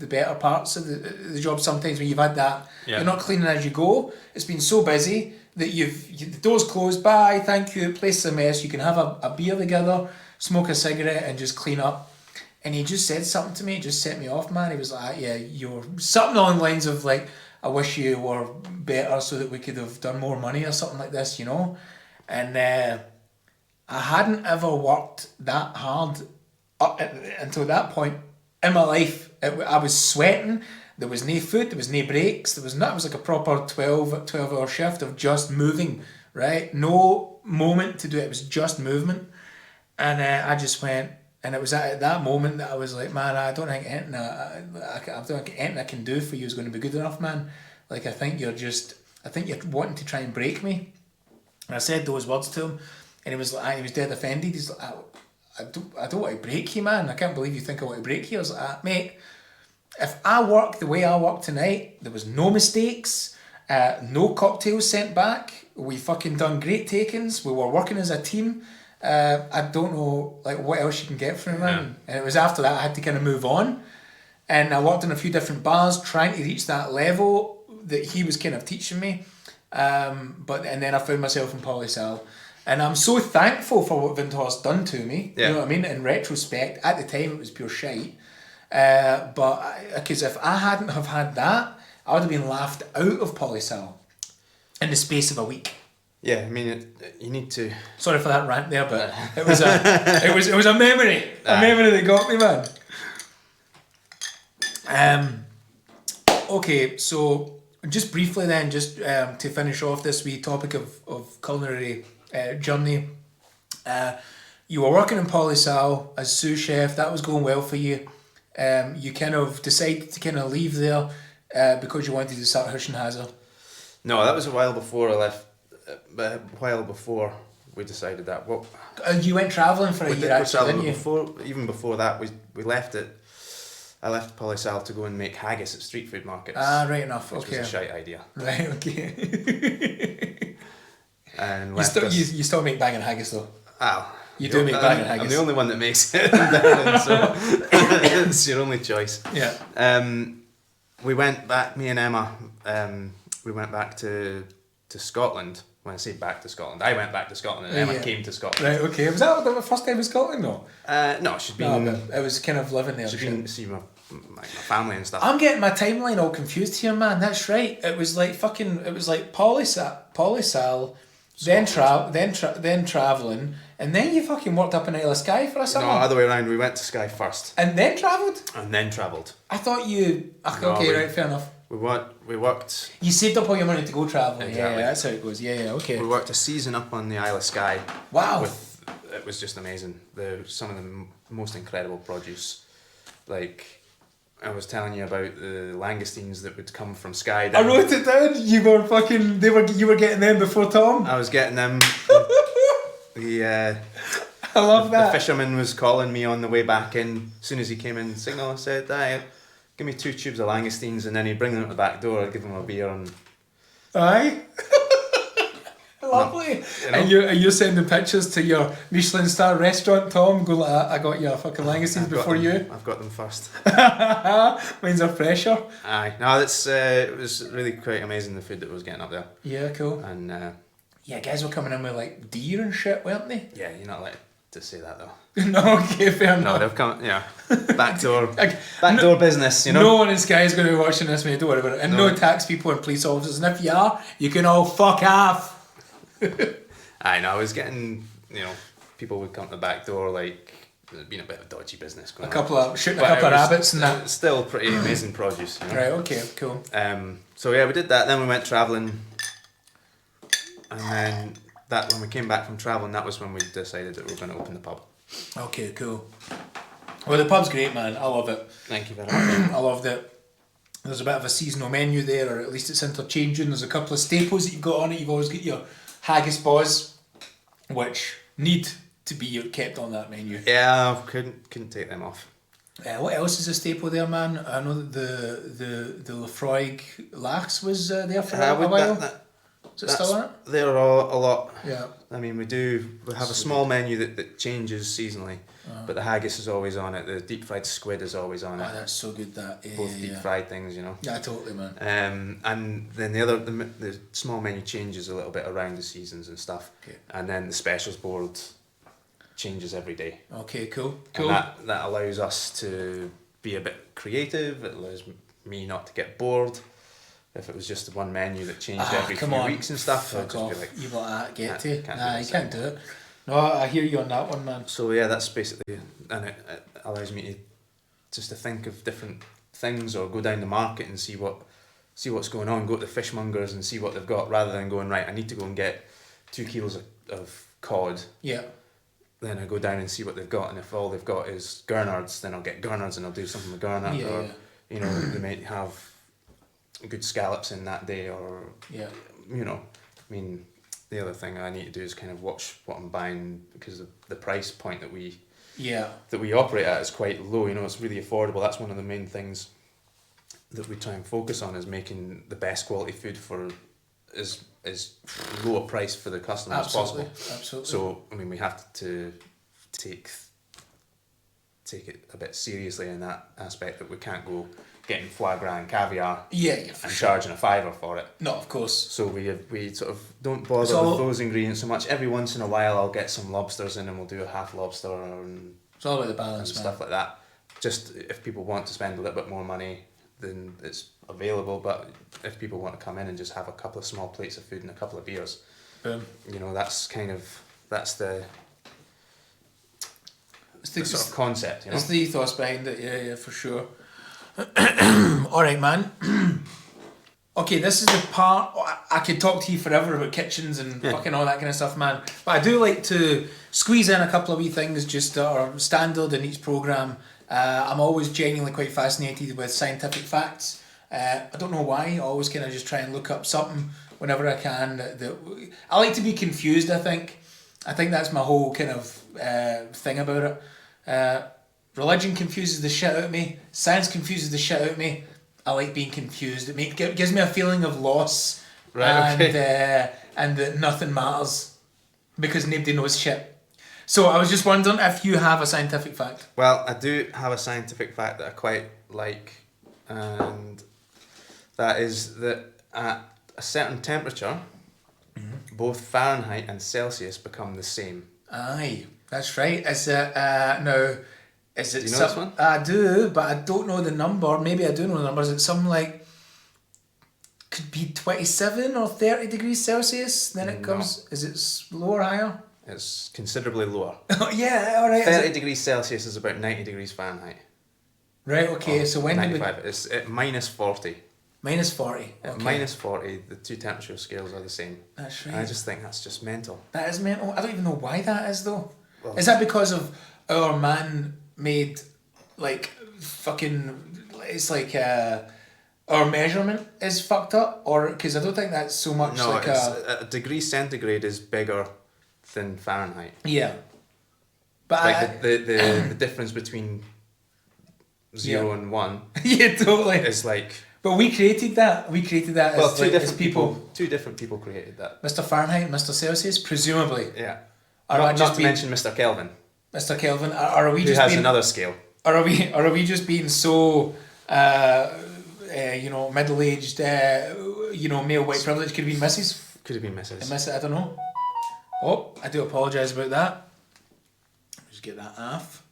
better parts of the job sometimes, when you've had that. You're not cleaning as you go. It's been so busy that the door's closed, bye, thank you, the place is a mess, you can have a beer together, smoke a cigarette, and just clean up. And he just said something to me, it just set me off, man. He was like, yeah, you're something along the lines of like, I wish you were better so that we could have done more money or something like this, you know? And I hadn't ever worked that hard up until that point in my life. I was sweating, there was no food, there was no breaks, it was like a proper 12-hour shift of just moving, right? No moment to do it, it was just movement. And I just went, and it was at that moment that I was like, man, I don't think anything I can do for you is going to be good enough, man. Like, I think you're wanting to try and break me. And I said those words to him, and he was dead offended. He's like, I don't want to break you, man. I can't believe you think I want to break you. I was like, mate, if I work the way I work tonight, there was no mistakes, no cocktails sent back. We fucking done great takings. We were working as a team. I don't know, like, what else you can get from him, man. And it was after that I had to kind of move on, and I worked in a few different bars trying to reach that level that he was kind of teaching me, and then I found myself in Polysal, and I'm so thankful for what Vintor's done to me. You know what I mean? In retrospect, at the time it was pure shite, but because if I hadn't have had that, I would have been laughed out of Polysal in the space of a week. Yeah, I mean, you need to. Sorry for that rant there, but it was a memory, memory that got me, man. Okay, so just briefly then, just to finish off this wee topic of culinary journey, you were working in Polysal as sous chef. That was going well for you. You kind of decided to kind of leave there because you wanted to start Hirsch Hase. No, that was a while before I left. But a while before we decided that. Well, you went travelling for a year, actually, didn't you? Even before that, we left it. I left Polysal to go and make haggis at street food markets. Ah, right enough. Which was a shite idea. Right, okay. And you still make banging haggis though. Oh, you do make banging haggis. I'm the only one that makes it, so it's your only choice. Yeah. We went back. Me and Emma. We went back to Scotland. When I say back to Scotland, I went back to Scotland and Emma came to Scotland. Right, okay. Was that the first time in Scotland, though? No, she'd been... No, but it was kind of living there. She'd been to see my family and stuff. I'm getting my timeline all confused here, man. That's right. It was like Polysal, then travelling, and then you fucking worked up in Isle of Skye for a summer. No, other way around. We went to Skye first. And then travelled? And then travelled. I thought you... right, fair enough. We worked... You saved up all your money to go travelling. Exactly. Yeah, that's how it goes. Yeah, okay. We worked a season up on the Isle of Skye. Wow. It was just amazing. Some of the most incredible produce. Like, I was telling you about the langoustines that would come from Skye. I wrote it down. You were getting them before Tom. I was getting them. I love that. The fisherman was calling me on the way back in. As soon as he came in, signal, I said, give me 2 tubes of langoustines, and then he'd bring them to the back door, I'd give him a beer, and... Aye. I Lovely. You know? And you're sending pictures to your Michelin star restaurant, Tom, going like that, I got your fucking legacies before you. I've got them first. When's our pressure? Aye. No, it was really quite amazing, the food that was getting up there. Yeah, cool. And yeah, guys were coming in with like deer and shit, weren't they? yeah, you're not allowed to say that though. No, okay, fair enough. No, they've come, backdoor business, you know. No one in Sky is going to be watching this, mate, don't worry about it. And no tax people and police officers, and if you are, you can all fuck off. I know, I was getting, people would come to the back door like there'd been a bit of dodgy business going on. Shooting a couple of rabbits and that. Still pretty amazing produce. Right, okay, cool. So yeah, we did that, then we went travelling, and then when we came back from travelling, that was when we decided that we were going to open the pub. Okay, cool. Well, the pub's great, man. I love it. Thank you very much. I love that there's a bit of a seasonal menu there, or at least it's interchanging. There's a couple of staples that you've got on it. You've always got your haggis balls, which need to be kept on that menu. Yeah, I couldn't take them off. What else is a staple there, man? I know that the Lefroy Lachs was there for a while. Is it still on it? They're all a lot. Yeah. I mean, we have a small menu that changes seasonally, but the haggis is always on it. The deep fried squid is always on it. Oh, that's so good. That both deep fried things, Yeah, totally, man. And then the small menu changes a little bit around the seasons and stuff. Okay. And then the specials board changes every day. Okay, cool. And that allows us to be a bit creative. It allows me not to get bored. If it was just the one menu that changed every few weeks and stuff, I'd just be like, you let that get to. Nah, you can't do it. No, I hear you on that one, man. So yeah, that's basically, and it allows me to think of different things, or go down the market and see what's going on. Go to the fishmongers and see what they've got, rather than going, right, I need to go and get 2 kilos of cod. Yeah. Then I go down and see what they've got, and if all they've got is gurnards, then I'll get gurnards and I'll do something with gurnard. They might have good scallops in that day, or the other thing I need to do is kind of watch what I'm buying, because the price point that we operate at is quite low. It's really affordable. That's one of the main things that we try and focus on, is making the best quality food for as low a price for the customer as possible. Absolutely. So we have to take it a bit seriously in that aspect, that we can't go getting foie gras and caviar and charging a $5 for it. No, of course. So we sort of don't bother with those ingredients so much. Every once in a while I'll get some lobsters in, and we'll do a half lobster and it's all about the balance, and stuff like that. Just if people want to spend a little bit more money, then it's available. But if people want to come in and just have a couple of small plates of food and a couple of beers, boom. That's the sort of concept. It's the ethos behind it. Yeah, for sure. Alright, man. Okay, this is the part, I could talk to you forever about kitchens and fucking all that kind of stuff, man. But I do like to squeeze in a couple of wee things just that are standard in each programme. I'm always genuinely quite fascinated with scientific facts. I don't know why, I always kind of just try and look up something whenever I can. I like to be confused, I think. I think that's my whole kind of thing about it. Religion confuses the shit out of me. Science confuses the shit out of me. I like being confused. It gives me a feeling of loss, and that nothing matters because nobody knows shit. So I was just wondering if you have a scientific fact. Well, I do have a scientific fact that I quite like, and that is that at a certain temperature, both Fahrenheit and Celsius become the same. Aye, that's right. Is it now? Is it? Do you know this one? I do, but I don't know the number. Maybe I do know the number. Is it something like, could be 27 or 30 degrees Celsius? Then it comes. Is it lower or higher? It's considerably lower. Yeah, all right. 30 degrees Celsius is about 90 degrees Fahrenheit. Right. Okay. So when 95? It's at minus 40. Minus 40. At minus 40, the two temperature scales are the same. That's right. And I just think that's just mental. That is mental. I don't even know why that is though. Well, is that because of our man-made, like, fucking, it's like, our measurement is fucked up? Or, because I don't think that's so much like a degree centigrade is bigger than Fahrenheit. Yeah. But like the difference between 0 and 1 yeah, totally. is like But we created that. Well, as, two like, as different people. Two different people created that. Mr. Fahrenheit and Mr. Celsius, presumably. Yeah. Or Not to mention Mr. Kelvin. Mr. Kelvin, or are we who just has being, another scale? Or are we just being so, middle-aged, male white privilege? Could have been Mrs. Could have been Mrs. I don't know. Oh, I do apologise about that. Just get that off.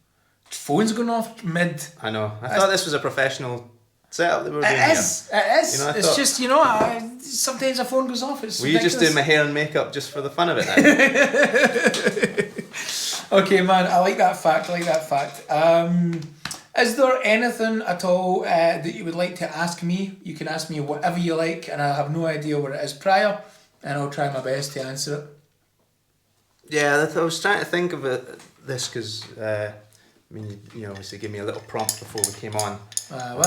Phone's going off mid. I know. I thought this was a professional setup that we were doing here. It is. It's just, sometimes a phone goes off. It's Will you just do my hair and makeup just for the fun of it then? Okay, man, I like that fact. Is there anything at all that you would like to ask me? You can ask me whatever you like, and I'll have no idea what it is prior, and I'll try my best to answer it. Yeah, I was trying to think of this because, you obviously gave me a little prompt before we came on.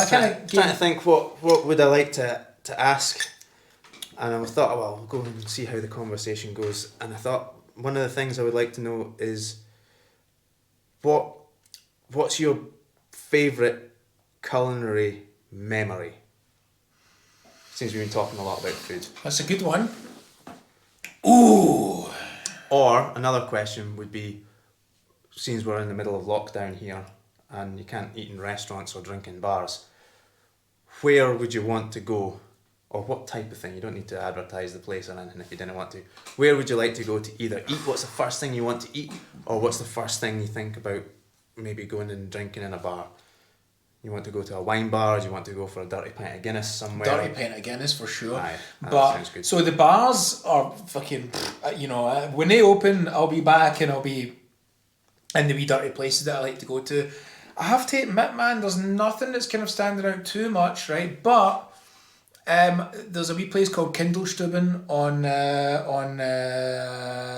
Trying to think what would I like to ask, and I thought, well, I'll go and see how the conversation goes. And I thought one of the things I would like to know is what's your favourite culinary memory? Since we've been talking a lot about food. That's a good one. Ooh. Or another question would be, since we're in the middle of lockdown here and you can't eat in restaurants or drink in bars, where would you want to go? Or what type of thing? You don't need to advertise the place or anything if you didn't want to. Where would you like to go to either eat what's the first thing you want to eat, or what's the first thing you think about maybe going and drinking in a bar? You want to go to a wine bar, or do you want to go for a dirty pint of Guinness somewhere? Dirty pint of Guinness for sure. Aye, that sounds good. So the bars are fucking, when they open, I'll be back and I'll be in the wee dirty places that I like to go to. I have to admit, man, there's nothing that's kind of standing out too much, right? But there's a wee place called Kindelstuben on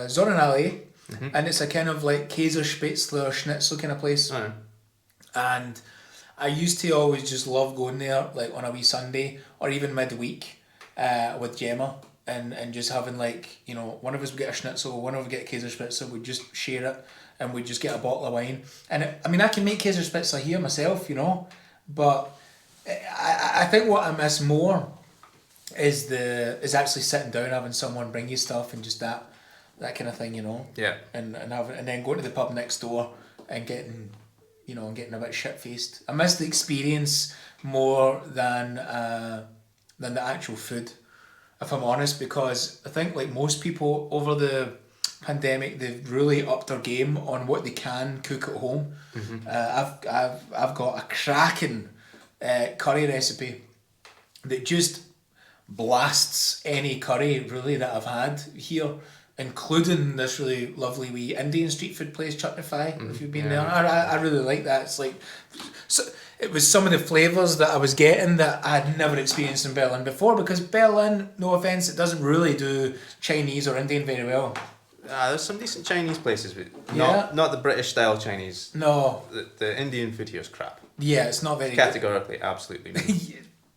Zornallee, and it's a kind of like Käsespätzle or Schnitzel kind of place. Aye. And I used to always just love going there, like on a wee Sunday or even midweek, with Gemma, and just having one of us would get a Schnitzel, one of us would get a Käsespätzle, we'd just share it, and we'd just get a bottle of wine. And I can make Käsespätzle here myself, but I think what I miss more is actually sitting down, having someone bring you stuff, and just that kind of thing, Yeah. and then going to the pub next door and getting a bit shit-faced. I miss the experience more than the actual food, if I'm honest, because I think like most people over the pandemic, they've really upped their game on what they can cook at home. I've got a cracking curry recipe that just blasts any curry really that I've had here, including this really lovely wee Indian street food place, Chutney. If you've been there, I really like that. It's like, so it was some of the flavours that I was getting that I had never experienced in Berlin before, because Berlin, no offence, it doesn't really do Chinese or Indian very well. There's some decent Chinese places, but Yeah. not the British style Chinese. No. The Indian food here is crap. Yeah, it's not very Categorically, absolutely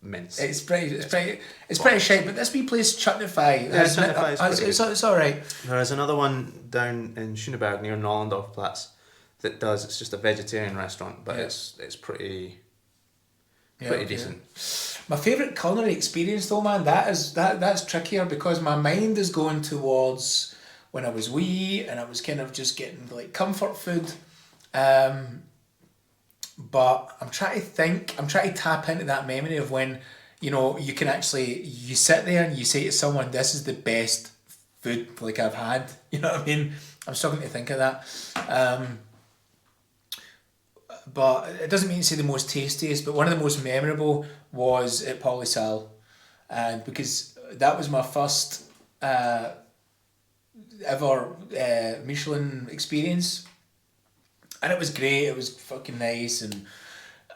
mince. It's pretty shite, but this wee place, Chutney. Chutney is pretty good. It's alright. There's another one down in Schöneberg near Nollendorfplatz it's just a vegetarian restaurant, but it's pretty decent. My favourite culinary experience though, man, that's trickier, because my mind is going towards when I was wee and I was kind of just getting like comfort food. But I'm trying to tap into that memory of when, you can actually, you sit there and you say to someone, this is the best food like I've had. You know what I mean? I'm struggling to think of that. But it doesn't mean to say the most tastiest, but one of the most memorable was at Polysal. And because that was my first ever Michelin experience. And it was great, it was fucking nice, and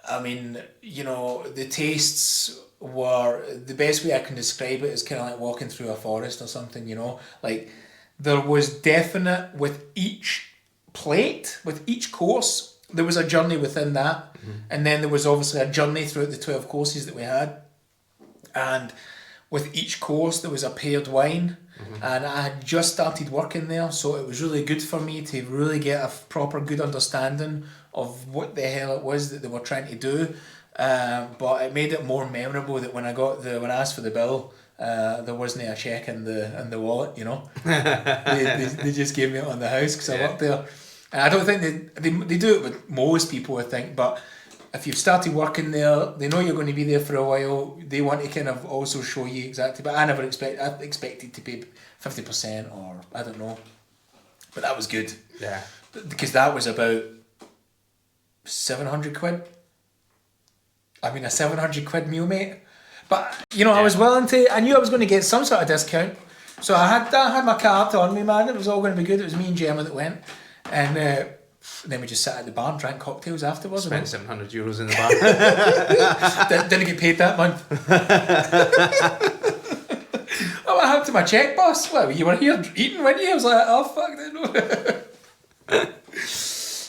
I mean, the tastes were, the best way I can describe it is kind of like walking through a forest or something, like there was definite, with each plate, with each course, there was a journey within that, and then there was obviously a journey throughout the 12 courses that we had, and with each course there was a paired wine. And I had just started working there, so it was really good for me to really get a proper good understanding of what the hell it was that they were trying to do. but it made it more memorable that when I asked for the bill, there wasn't a check in the wallet, you know. they just gave me it on the house because I worked there. And I don't think they do it with most people, I think, but if you've started working there, they know you're going to be there for a while. They want to kind of also show you exactly. But I expected to pay 50% or I don't know. But that was good. Yeah. Because that was about 700 quid. I mean, a 700 quid meal, mate. But, you know, I was willing to, I knew I was going to get some sort of discount. So I had my card on me, man. It was all going to be good. It was me and Gemma that went. And then we just sat at the bar and drank cocktails afterwards. Spent €700 in the bar. Didn't get paid that month. Oh, what happened to my check, boss? Well, you were here eating, weren't you? I was like, oh, fuck,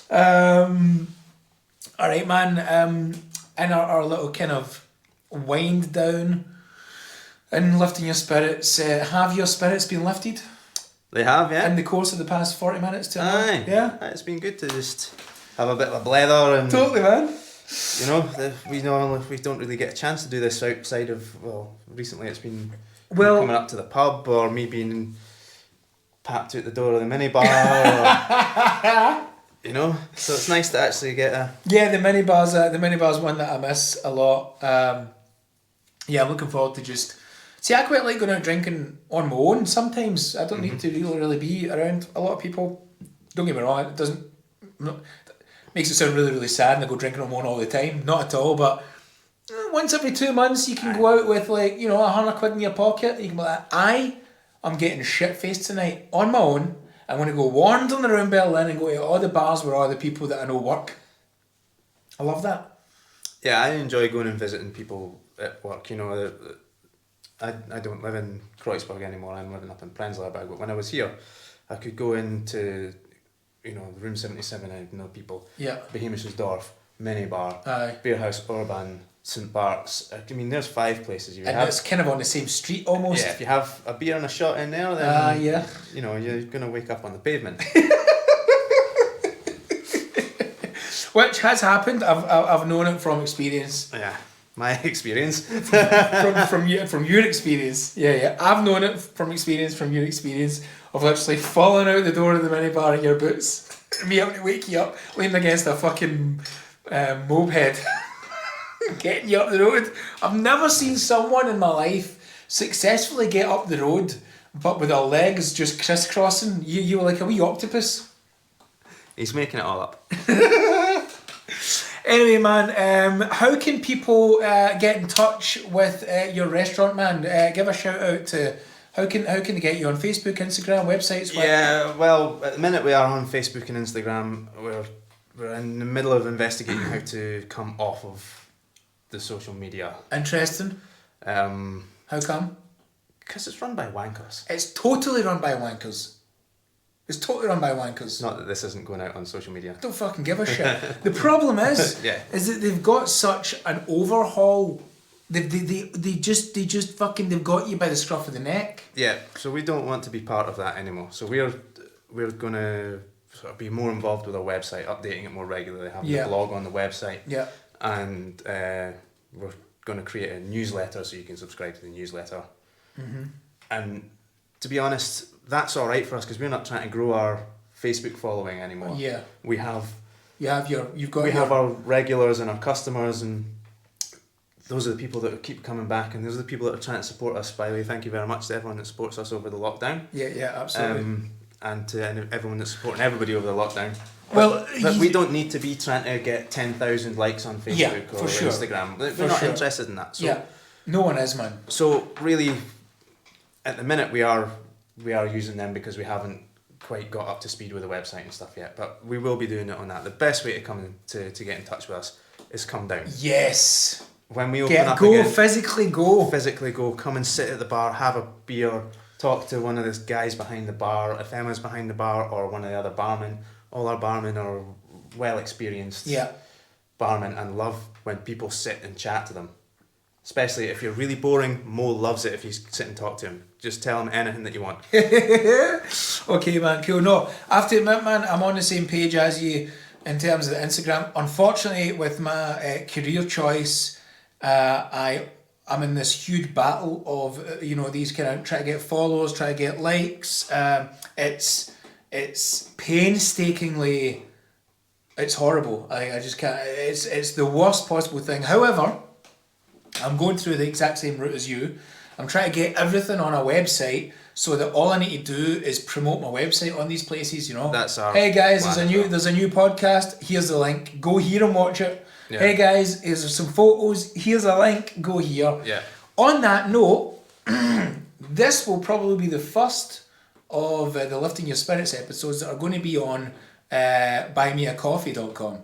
no. All right, man. In our little kind of wind down and lifting your spirits, have your spirits been lifted? They have, yeah. In the course of the past 40 minutes to an hour? Aye. Yeah. It's been good to just have a bit of a blether and... Totally, man. You know, we don't really get a chance to do this outside of, well, recently it's been coming up to the pub or me being papped out the door of the minibar or, you know, so it's nice to actually get a... Yeah, the minibar's one that I miss a lot. Yeah, I'm looking forward to just... See, I quite like going out drinking on my own sometimes. I don't need to really be around a lot of people. Don't get me wrong, it doesn't... Makes it sound really, really sad and I go drinking on my own all the time. Not at all, but once every 2 months you can go out with like, you know, 100 quid in your pocket. You can be like, I'm getting shit-faced tonight on my own. I'm going to go wandering around Berlin and go to all the bars where all the people that I know work. I love that. Yeah, I enjoy going and visiting people at work. You know, I don't live in Kreuzberg anymore. I'm living up in Prenzlauer Berg. But when I was here, I could go into, you know, room 77. I know people. Yeah. Bohemisches Dorf, Minibar, Beerhaus Urban, St. Bart's. I mean, there's 5 places. It's kind of on the same street almost. Yeah, if you have a beer and a shot in there, then you know, you're going to wake up on the pavement. Which has happened. I've known it from experience. Yeah, my experience. from your experience. Yeah. I've known it from your experience of literally falling out the door of the minibar in your boots. Me having to wake you up, leaning against a fucking moped. Getting you up the road. I've never seen someone in my life successfully get up the road but with their legs just crisscrossing. You were like a wee octopus. He's making it all up. Anyway, man, how can people get in touch with your restaurant, man? Give a shout out to how can they get you on Facebook, Instagram, websites? Yeah, well, at the minute we are on Facebook and Instagram. We're in the middle of investigating how to come off of the social media. Interesting. How come? Because it's run by wankers. It's totally run by wankers. Not that this isn't going out on social media. I don't fucking give a shit. The problem is that they've got such an overhaul. They just fucking, they've got you by the scruff of the neck. Yeah, so we don't want to be part of that anymore. So we're gonna sort of be more involved with our website, updating it more regularly, having a blog on the website. Yeah. And we're going to create a newsletter so you can subscribe to the newsletter. Mm-hmm. And to be honest, that's all right for us because we're not trying to grow our Facebook following anymore. Yeah. We have our regulars and our customers, and those are the people that keep coming back, and those are the people that are trying to support us. By the way, thank you very much to everyone that supports us over the lockdown. Yeah, absolutely. And to everyone that's supporting everybody over the lockdown. But we don't need to be trying to get 10,000 likes on Facebook or Instagram. We're not interested in that. So, no one is, man. So really, at the minute we are using them because we haven't quite got up to speed with the website and stuff yet. But we will be doing it on that. The best way to come to get in touch with us is come down. Yes. When we open up again, physically go. Come and sit at the bar, have a beer, talk to one of the guys behind the bar, if Emma's behind the bar, or one of the other barmen. All our barmen are well experienced barmen and love when people sit and chat to them. Especially if you're really boring, Mo loves it if you sit and talk to him. Just tell him anything that you want. Okay, man, cool. No, I have to admit, man, I'm on the same page as you. in terms of the Instagram. Unfortunately, with my career choice, I'm in this huge battle of these kind of try to get followers, try to get likes. It's painstakingly, it's horrible. I just can't. It's the worst possible thing. However, I'm going through the exact same route as you. I'm trying to get everything on a website so that all I need to do is promote my website on these places. That's our hey guys, plan there's a new podcast. Here's the link. Go here and watch it. Yeah. Hey guys, here's some photos. Here's a link. Go here. Yeah. On that note, this will probably be the first of the Lifting Yer Spirits episodes that are going to be on buymeacoffee.com.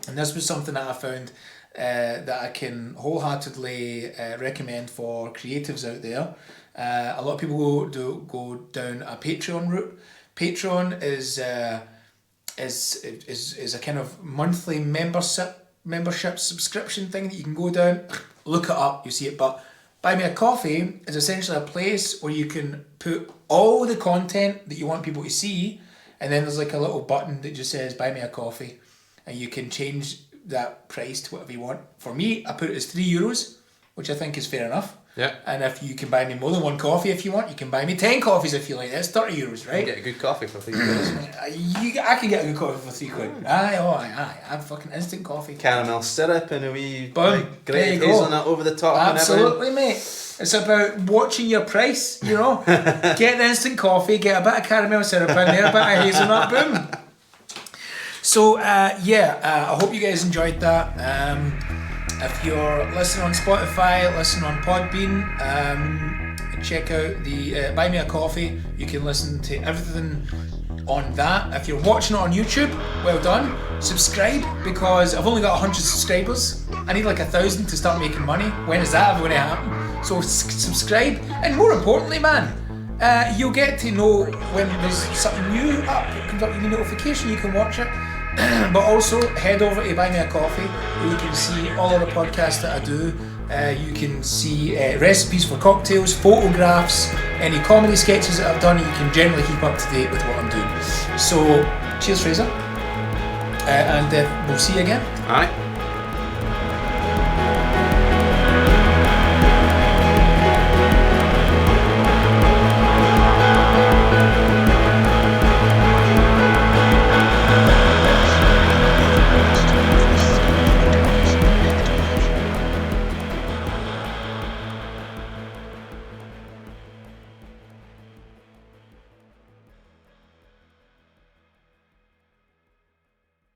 And this was something that I found that I can wholeheartedly recommend for creatives out there. A lot of people go down a Patreon route. Patreon is a kind of monthly membership subscription thing that you can go down. Look it up, you see it. But Buy Me a Coffee is essentially a place where you can put all the content that you want people to see, and then there's like a little button that just says Buy Me a Coffee, and you can change that price to whatever you want. For me, I put it as €3, which I think is fair enough. Yeah. And if you can buy me more than one coffee if you want, you can buy me 10 coffees if you like. That's €30, right? You get a good coffee for £3. I can get a good coffee for £3. Aye. I'm fucking instant coffee. Caramel syrup and a wee Boom. great hazelnut over the top. Absolutely, mate. It's about watching your price, Get the instant coffee, get a bit of caramel syrup in there, a bit of hazelnut, boom. So, I hope you guys enjoyed that. If you're listening on Spotify, listen on Podbean, check out the Buy Me a Coffee. You can listen to everything on that. If you're watching it on YouTube, well done. Subscribe, because I've only got 100 subscribers. I need like 1,000 to start making money. When is that ever going to happen? So subscribe, and more importantly, man, you'll get to know when there's something new up. It comes up with a notification, you can watch it. But also head over to Buy Me a Coffee, where you can see all of the podcasts that I do. You can see recipes for cocktails, photographs, any comedy sketches that I've done. You can generally keep up to date with what I'm doing. So cheers, Fraser, and we'll see you again. Alright.